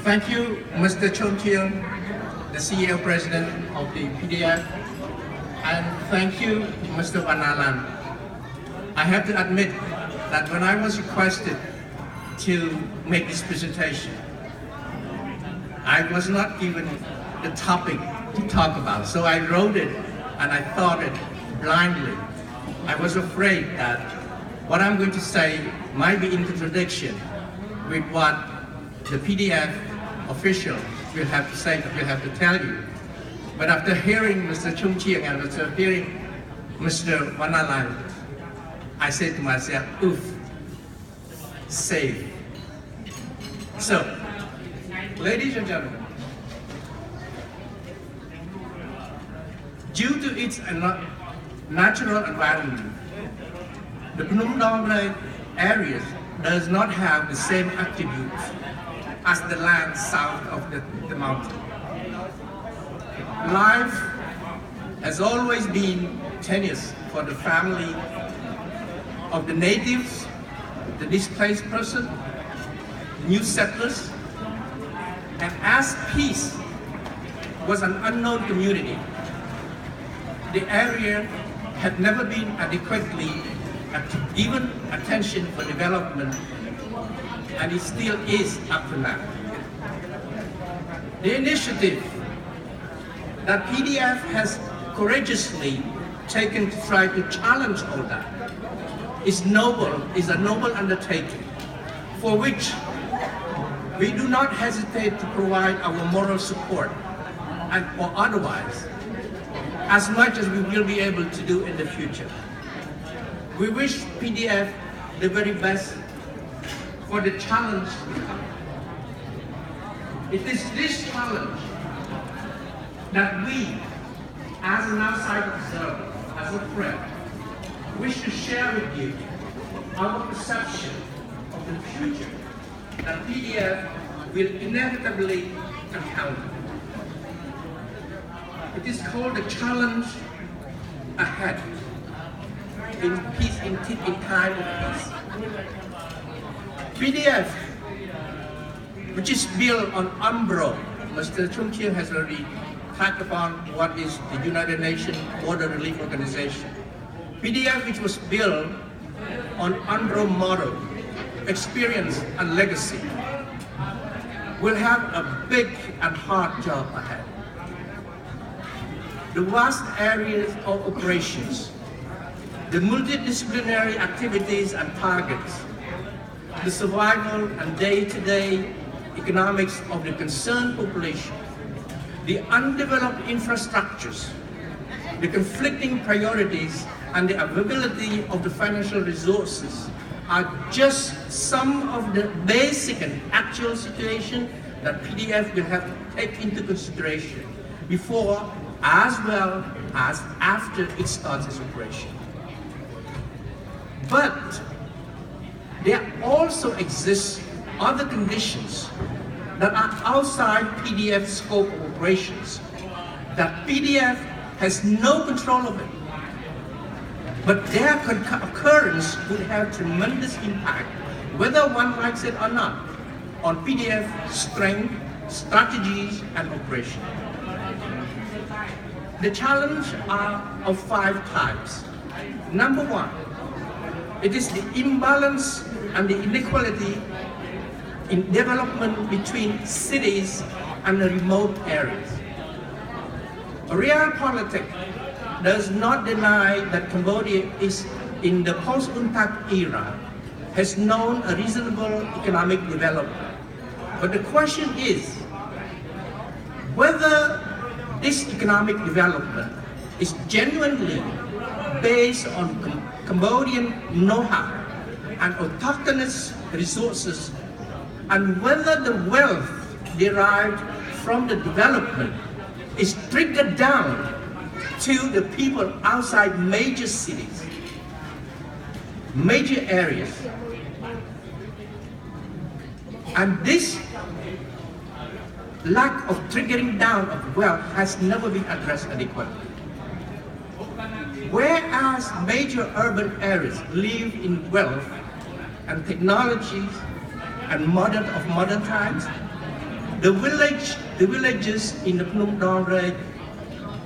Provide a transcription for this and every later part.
Thank you, Mr. Chom Chiang, the CEO President of the PDF, and thank you, Mr. Vanalan. I have to admit that when I was requested to make this presentation, I was not given the topic to talk about, so I wrote it and I thought it blindly. I was afraid that what I'm going to say might be in contradiction with what the PDF official will have to say, will have to tell you. But after hearing Mr. Chom Chiang and after hearing Mr. Vanalan, I said to myself, oof, safe. So, ladies and gentlemen, due to its natural environment, the Phnom Dangrek areas does not have the same attributes as the land south of the mountain. Life has always been tenuous for the family of the natives, the displaced person, new settlers, and as peace was an unknown community, the area had never been adequately given attention for development, and it still is up to now. The initiative that PDF has courageously taken to try to challenge all that is a noble undertaking, for which we do not hesitate to provide our moral support or otherwise, as much as we will be able to do in the future. We wish PDF the very best for the challenge. It is this challenge that we, as an outside observer, as a friend, wish to share with you our perception of the future that PDF will inevitably encounter. It is called the challenge ahead in peace, in time of peace. PDF, which is built on UNBRO, Mr. Chom Chiang has already touched upon what is the United Nations Border Relief Organization. PDF, which was built on UNBRO model, experience and legacy, will have a big and hard job ahead. The vast areas of operations, the multidisciplinary activities and targets, the survival and day-to-day economics of the concerned population, the undeveloped infrastructures, the conflicting priorities, and the availability of the financial resources are just some of the basic and actual situation that PDF will have to take into consideration before as well as after it starts its operation. But there also exist other conditions that are outside PDF's scope of operations, that PDF has no control of it. But their occurrence would have tremendous impact, whether one likes it or not, on PDF's strength, strategies, and operation. The challenges are of 5 types. Number 1, it is the imbalance and the inequality in development between cities and the remote areas. Realpolitik does not deny that Cambodia is in the post-UNCTAD era, has known a reasonable economic development. But the question is whether this economic development is genuinely based on Cambodian know-how and autochthonous resources, and whether the wealth derived from the development is trickled down to the people outside major cities, major areas. And this lack of trickling down of wealth has never been addressed adequately. Whereas major urban areas live in wealth and technologies and modern times, the villages in the Phnom Dangrek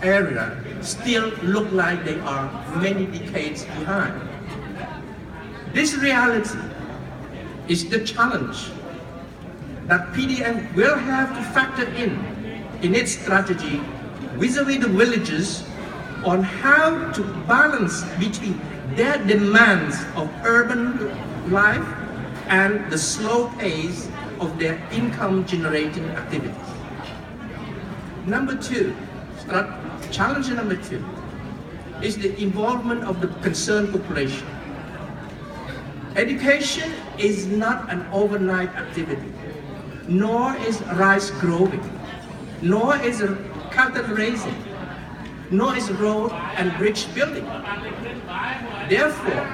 area still look like they are many decades behind. This reality is the challenge that PDF will have to factor in its strategy vis-a-vis the villages on how to balance between their demands of urban life and the slow pace of their income-generating activities. Number two, challenge number two, is the involvement of the concerned population. Education is not an overnight activity, nor is rice growing, nor is cattle raising, nor is road and bridge building. Therefore,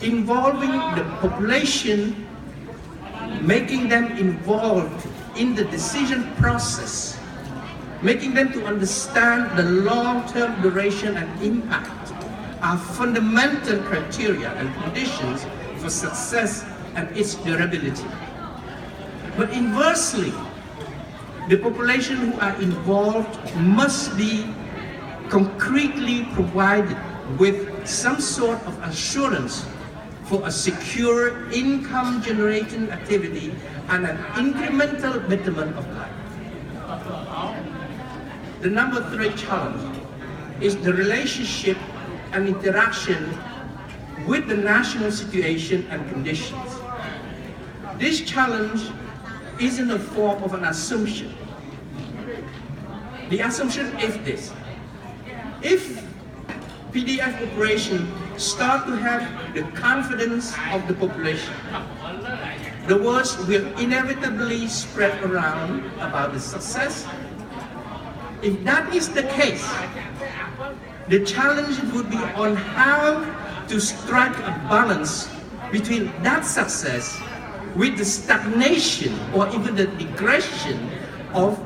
involving the population, making them involved in the decision process, making them to understand the long-term duration and impact are fundamental criteria and conditions for success and its durability. But inversely, the population who are involved must be concretely provided with some sort of assurance for a secure income-generating activity and an incremental betterment of life. The number three challenge is the relationship and interaction with the national situation and conditions. This challenge is in the form of an assumption. The assumption is this: if PDF operation start to have the confidence of the population, the words will inevitably spread around about the success. If that is the case, the challenge would be on how to strike a balance between that success with the stagnation or even the regression of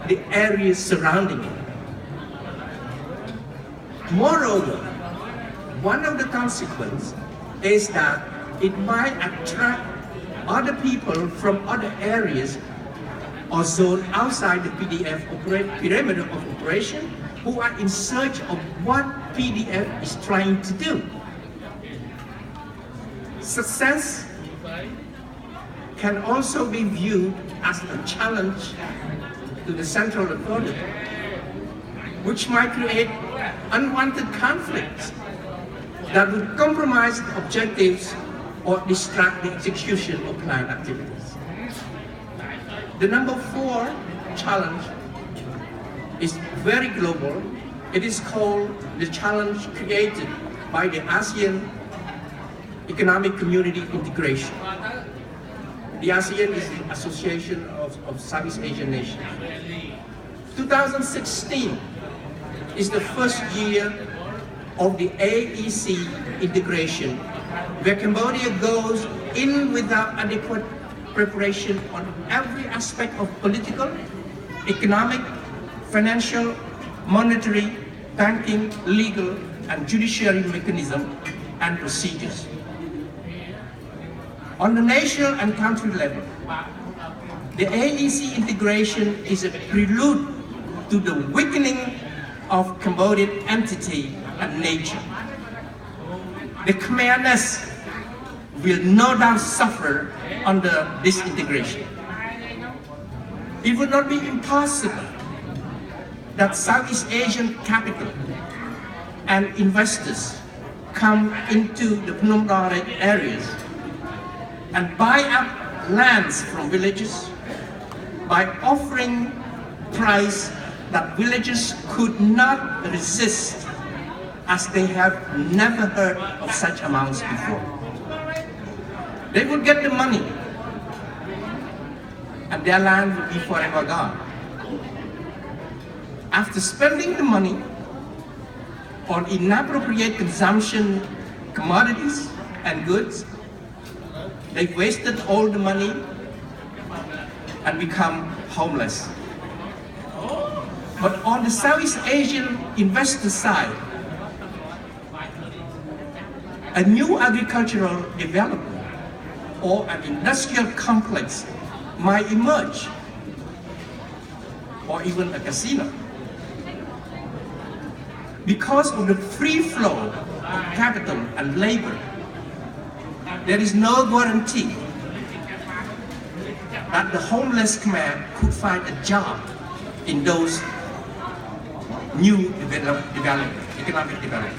the areas surrounding it. Moreover, one of the consequences is that it might attract other people from other areas or zones outside the PDF perimeter of operation who are in search of what PDF is trying to do. Success can also be viewed as a challenge to the central authority, which might create unwanted conflicts that would compromise the objectives or distract the execution of planned activities. The number four challenge is very global. It is called the challenge created by the ASEAN Economic Community Integration. The ASEAN is the Association of Southeast Asian Nations. 2016 is the first year of the AEC integration, where Cambodia goes in without adequate preparation on every aspect of political, economic, financial, monetary, banking, legal, and judiciary mechanism and procedures. On the national and country level, the AEC integration is a prelude to the weakening of Cambodian entity and nature. The Khmerness will no doubt suffer under this integration. It would not be impossible that Southeast Asian capital and investors come into the Phnom Dangrek areas and buy up lands from villages by offering price that villages could not resist, as they have never heard of such amounts before. They would get the money and their land would be forever gone. After spending the money on inappropriate consumption commodities and goods, they wasted all the money and become homeless. But on the Southeast Asian investor side, a new agricultural development or an industrial complex might emerge or even a casino. Because of the free flow of capital and labor, there is no guarantee that the homeless Khmer could find a job in those new economic development.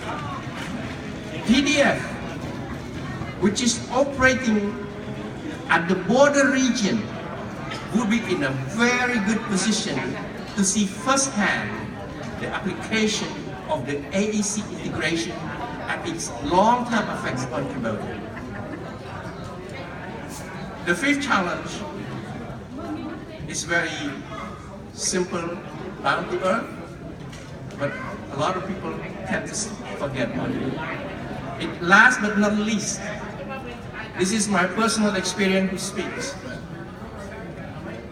PDF, which is operating at the border region, would be in a very good position to see firsthand the application of the AEC integration and its long-term effects on Cambodia. The fifth challenge is very simple, down to earth, but a lot of people tend to forget about it. Last but not least, this is my personal experience who speaks.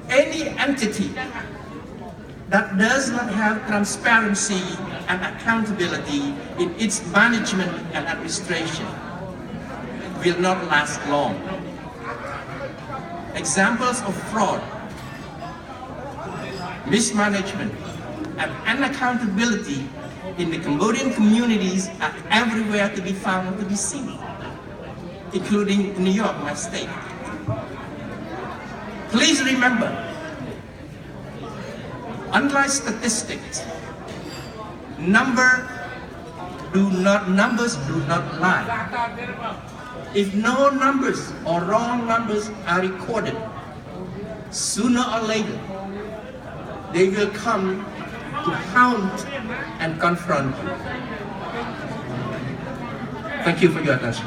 Any entity that does not have transparency and accountability in its management and administration will not last long. Examples of fraud, mismanagement, and unaccountability in the Cambodian communities are everywhere to be found and to be seen, including New York, my state. Please remember, unlike statistics, numbers do not lie. If no numbers or wrong numbers are recorded, sooner or later, they will come to haunt and confront you. Thank you for your attention.